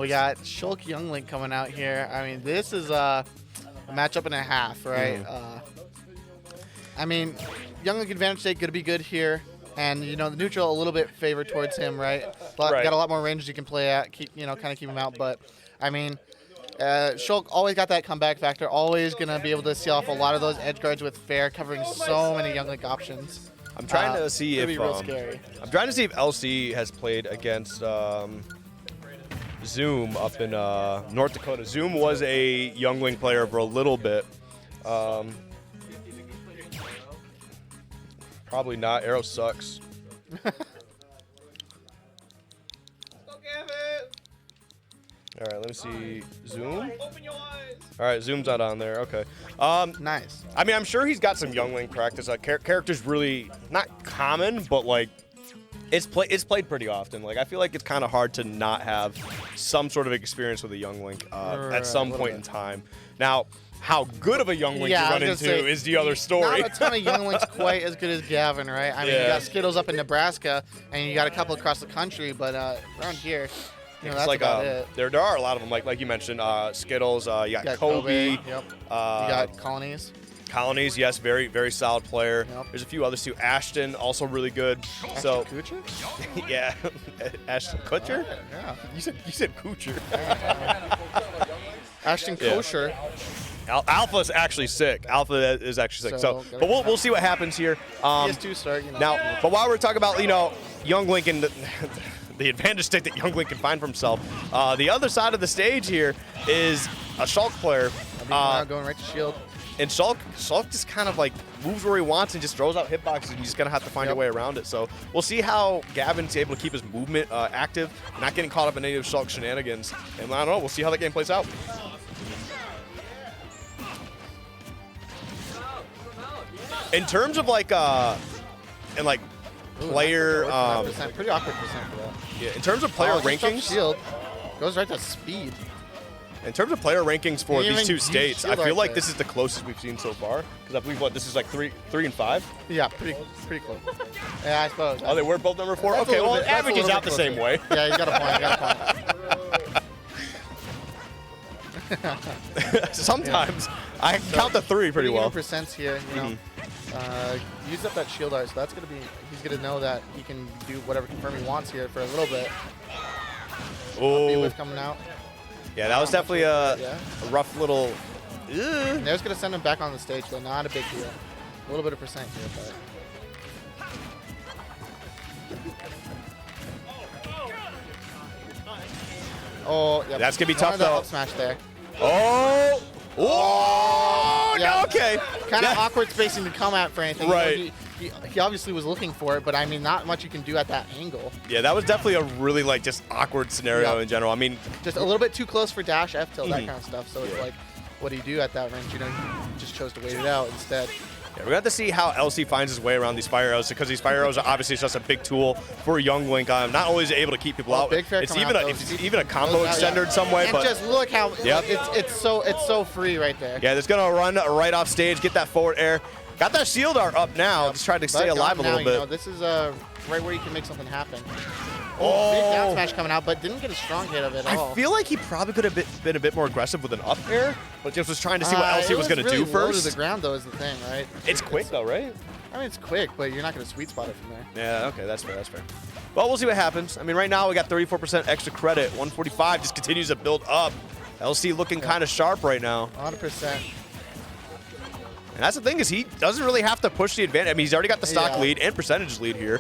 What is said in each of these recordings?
We got Shulk Younglink coming out here. I mean, this is a matchup and a half, right? I mean, Younglink advantage state going to be good here. And, you know, the neutral a little bit favored towards him, right? Got a lot more ranges you can play at, kind of keep him out. But, I mean, Shulk always got that comeback factor, always going to be able to see off a lot of those edge guards with fair, covering so many Younglink options. I'm trying to see if real scary. I'm trying to see if LC has played against Zoom up in North Dakota. Zoom was a Younglink player for a little bit. Probably not. Arrow sucks. All right, let me see. Zoom? Open your eyes. All right, Zoom's not on there. Okay. Nice. I mean, I'm sure he's got some Younglink practice. Character's really not common, but like it's played pretty often. Like I feel like it's kind of hard to not have some sort of experience with a Younglink at some point in time. Now, how good of a Younglink you run into is the other story. Not a ton of Younglinks quite as good as Gavin, right? I mean, you got Skittles up in Nebraska, and you got a couple across the country, but around here, you know, that's like, about it. There are a lot of them, like you mentioned, Skittles. You got Kobe. Yep. You got Colonies. Colonies, yes, very, very solid player. Yep. There's a few others too. Ashton, also really good. So, Kutcher? yeah, Ashton Kutcher. Yeah. You said Kutcher. Ashton Kosher. Alpha's actually sick. Alpha is actually sick. So, but we'll see what happens here. PS2 start, you know. Now, but while we're talking about Younglink and the advantage state that Younglink can find for himself, the other side of the stage here is a Shulk player. Going right to shield. And Shulk just kind of like moves where he wants and just throws out hitboxes, and you just gonna have to find your way around it. So we'll see how Gavin's able to keep his movement active, not getting caught up in any of Shulk's shenanigans. And I don't know, we'll see how that game plays out. In terms of like player, pretty awkward percent for that. yeah. In terms of player rankings, shield goes right to speed. in terms of player rankings for Even these two use states, I shield feel like like this. this is the closest we've seen so far. Because I believe this is like three and 5. Yeah, pretty close. Yeah, I suppose. Oh, they were both number 4. That's a Okay, little well, bit- that's a averages little out the bit same way. closer. Yeah, you got a point. Sometimes I can count the 3 pretty well. Percents here, you know. Use up that shield art, so that's gonna be. He's gonna know that he can do whatever confirm he wants here for a little bit. Oh, With coming out. yeah, that was definitely a rough little. And there's gonna send him back on the stage, but not a big deal. A little bit of percent here, but. Oh, yeah. That's gonna be tough, though. Up smash there. Oh, oh, Yeah. no, okay. Kind of Yeah. awkward spacing to come at for anything. Right. You know, he obviously was looking for it, but I mean, not much you can do at that angle. Yeah, that was definitely a really like just awkward scenario in general. I mean, Just a little bit too close for dash, F tilt, that kind of stuff. So it's like, what do you do at that range? You know, you just chose to wait it out instead. yeah, we're going to have to see how LC finds his way around these fire arrows, because these fire arrows are obviously just a big tool for Younglink. Not only is it able to keep people out, Big Fair it's coming even out, it's even a combo Yeah. extender in some way. And But just look how Yep. it's so free right there. yeah, it's going to run right off stage, get that forward air. Got that shield art up now, just trying to stay But alive a now, little bit. You know, this is right where you can make something happen. Oh. Big down smash coming out, but didn't get a strong hit of it at all. I feel like he probably could have been a bit more aggressive with an up air, but just was trying to see what LC was going to really do low first. to the ground, though, is the thing, right? It's quick, though, right? I mean, it's quick, but you're not going to sweet spot it from there. Yeah, okay, that's fair, that's fair. Well, we'll see what happens. I mean, right now we got 34% extra credit. 145 just continues to build up. LC looking kind of sharp right now. 100%. And that's the thing, is he doesn't really have to push the advantage. I mean, he's already got the stock lead and percentage lead here.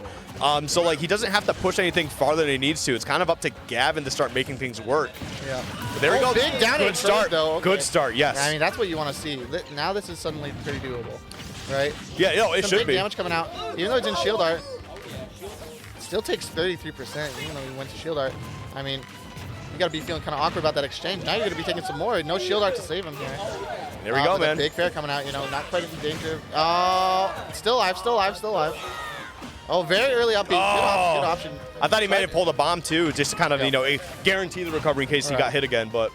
So, like, he doesn't have to push anything farther than he needs to. It's kind of up to Gavin to start making things work. Yeah. But there we go. Big down Good start. though. Okay. Good start, yes. I mean, that's what you want to see. Now this is suddenly pretty doable, right? Yeah, no, it Some should big be. damage coming out. Even though it's in shield art, still takes 33%, even though he went to shield art. I mean, you got to be feeling kind of awkward about that exchange. Now you're going to be taking some more. No shield art to save him here. There we go, With a man. Big fair coming out, you know, not quite in danger. Oh, still alive, still alive, still alive. Oh, very early up. Good option. I thought he may have pulled a bomb, too, just to kind of, guarantee the recovery in case he got hit again, but...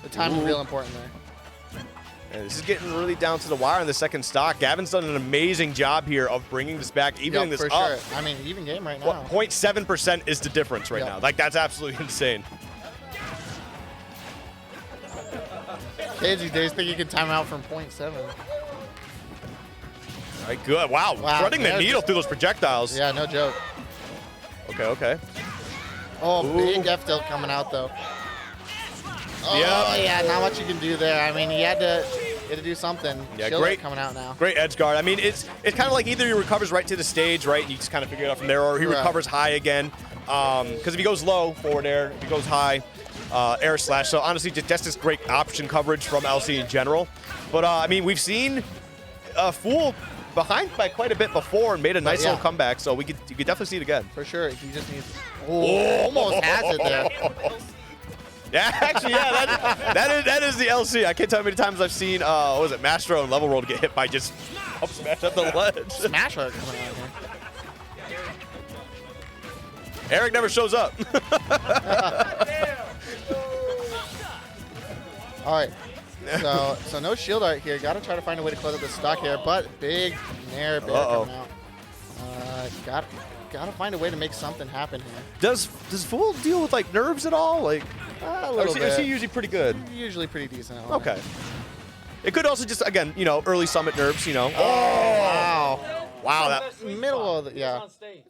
The time is real important there. And this is getting really down to the wire in the second stock. Gavin's done an amazing job here of bringing this back, evening this for up. Sure. I mean, even game right now. 0.7% is the difference right now. Like, that's absolutely insane. Kids these days think you can time out from 0.7. All right, good. Wow, threading the needle through those projectiles. Yeah, no joke. Okay, okay. Oh, big F tilt coming out though. Oh yeah, not much you can do there. I mean, he had to do something. Yeah, Shield great coming out now. Great edge guard. I mean, it's kind of like either he recovers right to the stage, right, and you just kind of figure it out from there, or he recovers high again. Because if he goes low, forward air. If he goes high, air slash. So honestly, just this great option coverage from LC in general. But I mean, we've seen Fool behind by quite a bit before and made a nice little comeback. So you could definitely see it again. For sure. He just needs. Oh, almost has it there. Yeah, actually, yeah, that is the LC. I can't tell how many times I've seen, what was it, Mastro and Level Roll get hit by just up smash at the ledge. Smash Hard coming out here. Eric never shows up. All right. So no shield art here. Got to try to find a way to close up the stock here, but big Nair bear coming out. Got to find a way to make something happen here. Does Fool deal with like nerves at all? Like, a little bit. Is he usually pretty good? Usually pretty decent. Okay. It could also just, again, you know, early summit nerves, you know. Oh, wow. Wow, that Middle of the,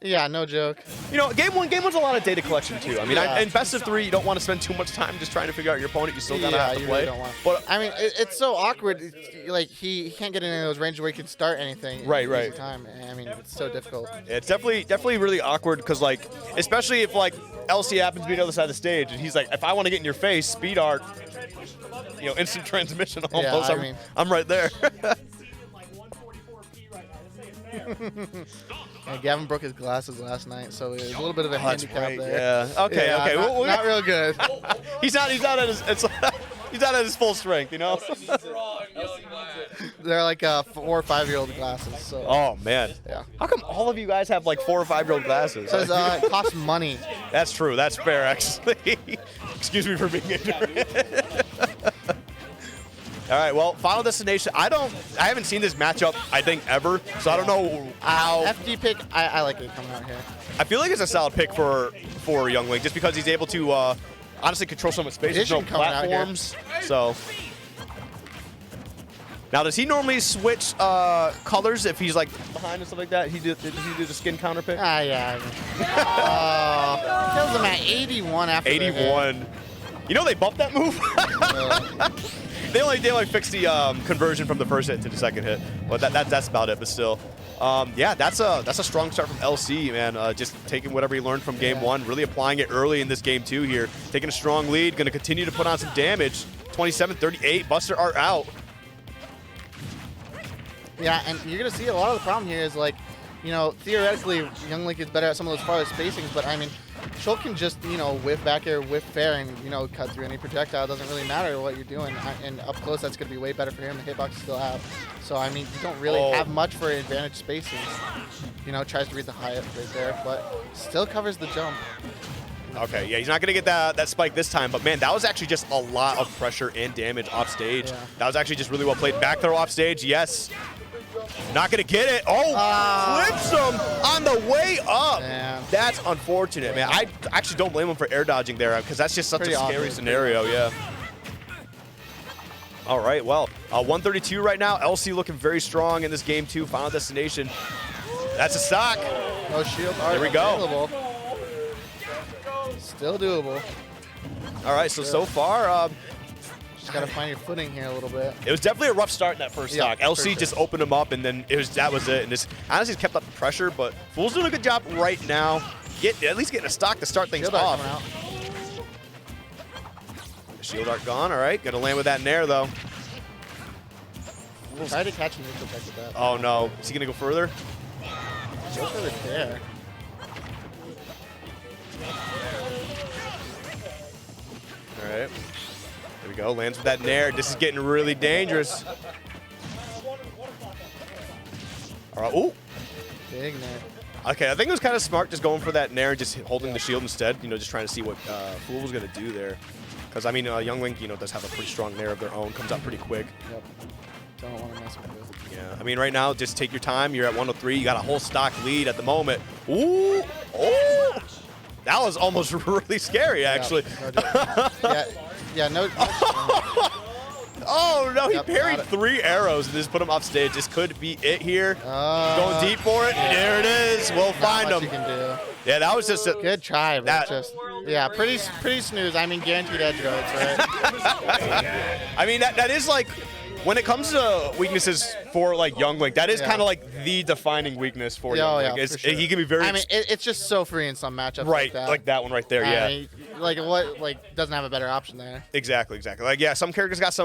yeah, no joke. You know, game one's a lot of data collection too. I mean, in best of 3, you don't want to spend too much time just trying to figure out your opponent. You still gotta have to play. Really don't want. But I mean, it's so awkward. Like he can't get in any of those ranges where he can start anything. Right. Time. I mean, it's so difficult. It's definitely really awkward because, like, especially if like LC happens to be on the other side of the stage and he's like, if I want to get in your face, speed art, you know, instant transmission almost. Yeah, I'm right there. Gavin broke his glasses last night, so it was a little bit of a handicap there. Yeah. Okay. Okay. Not real good. He's not at his. He's not at his full strength. You know. They're like 4 or 5-year-old glasses. So. Oh man. Yeah. How come all of you guys have like 4 or 5-year-old glasses? Because it costs money. That's true. That's fair, actually. Excuse me for being ignorant. All right, well, Final Destination. I haven't seen this matchup, I think, ever, so I don't know how. FD pick, I like it coming out here. I feel like it's a solid pick for Young Link, just because he's able to honestly control so much space. There's no platforms, so. Now, does he normally switch colors if he's like behind and stuff like that? Does he do the skin counter pick? Yeah. Kills him at 81 after 81. You know they bumped that move? They only fixed the conversion from the first hit to the second hit. Well, that's about it. But still, yeah, that's a strong start from LC, man. Just taking whatever he learned from game 1, really applying it early in this game 2 here. Taking a strong lead, going to continue to put on some damage. 27-38, Buster Art out. Yeah, and you're gonna see a lot of the problem here is like, you know, theoretically Young Link is better at some of those farthest spacings, but I mean, Shulk can just, you know, whiff back air, whiff fair, and, you know, cut through any projectile. It doesn't really matter what you're doing. And up close, that's going to be way better for him. The hitbox still have. So, I mean, you don't really have much for advantage spacing. You know, tries to read the high up right there, but still covers the jump. Okay, yeah, he's not going to get that spike this time, but man, that was actually just a lot of pressure and damage off stage. Yeah. That was actually just really well played. Back throw off stage, yes. Not going to get it. Oh, flips him on the way up. Damn. That's unfortunate, man. I actually don't blame him for air dodging there because that's just such a scary scenario, yeah. All right, well, 132 right now. LC looking very strong in this game 2. Final Destination. That's a stock. No shield. There we go. Available. Still doable. All right, so far, just gotta find your footing here a little bit. It was definitely a rough start in that first stock. LC just opened him up, and then that was it. And just honestly kept up the pressure, but Fool's doing a good job right now. At least getting a stock to start things off. Shield art gone. All right, gonna land with that nair though. Try to catch a neutral check with that. Oh no, is he gonna go further? Go further there. All right. There we go, lands with that nair. This is getting really dangerous. All right, ooh. Big nair. Okay, I think it was kind of smart just going for that nair and just holding the shield instead, you know, just trying to see what Fool was going to do there. Because, I mean, Young Link, you know, does have a pretty strong nair of their own, comes out pretty quick. Yep. Don't want to mess with it. Yeah, I mean, right now, just take your time. You're at 103. You got a whole stock lead at the moment. Ooh, oh. That was almost really scary, actually. Yeah, no. Oh, no, he Yep, parried got it. 3 arrows and just put him off stage. This could be it here. Uh, Going deep for it. yeah. There it is. We'll Not find much him. you can do. Yeah, that was just a Good try, but That- just yeah, pretty snooze. I mean, guaranteed edge guards, right? I mean, that is like, when it comes to weaknesses for like Young Link, that is Yeah. kind of like the defining weakness for Yeah, Young oh, Link. yeah, It's- for sure. He can be very I mean, it's just so free in some matchups. right, like that. one right there. I Yeah, mean, like what? Like doesn't have a better option there. exactly. Like, yeah, some characters got some.